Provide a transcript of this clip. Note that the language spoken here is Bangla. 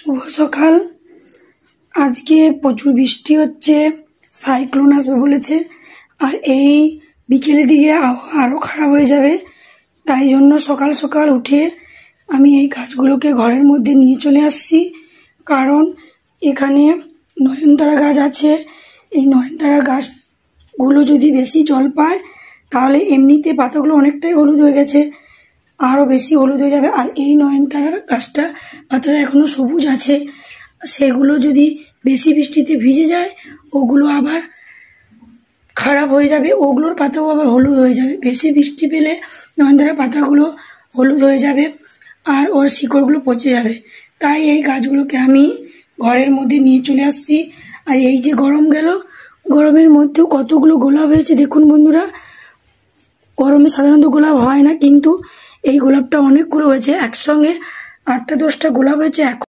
শুভ সকাল। আজকে প্রচুর বৃষ্টি হচ্ছে, সাইক্লোন আসবে বলেছে, আর এই বিকেলের দিকে আরও খারাপ হয়ে যাবে। তাই জন্য সকাল সকাল উঠে আমি এই গাছগুলোকে ঘরের মধ্যে নিয়ে চলে আসছি, কারণ এখানে নয়নতারা গাছ আছে। এই নয়নতারা গাছগুলো যদি বেশি জল পায় তাহলে এমনিতে পাতাগুলো অনেকটাই হলুদ হয়ে গেছে, আরও বেশি হলুদ হয়ে যাবে। আর এই নয়নতারার গাছটা পাতাটা এখনো সবুজ আছে, সেগুলো যদি বেশি বৃষ্টিতে ভিজে যায় ওগুলো আবার খারাপ হয়ে যাবে, ওগুলোর পাতাও আবার হলুদ হয়ে যাবে। বেশি বৃষ্টি পেলে নয়নতারা পাতাগুলো হলুদ হয়ে যাবে আর ওর শিকড়গুলো পচে যাবে। তাই এই গাছগুলোকে আমি ঘরের মধ্যে নিয়ে চলে আসছি। আর এই যে গরম গেল, গরমের মধ্যেও কতগুলো গোলাপ হয়েছে দেখুন বন্ধুরা। গরমে সাধারণত গোলাপ হয় না, কিন্তু এই গোলাপটা অনেকগুলো হয়েছে, একসঙ্গে 8টা 10টা গোলাপ হয়েছে।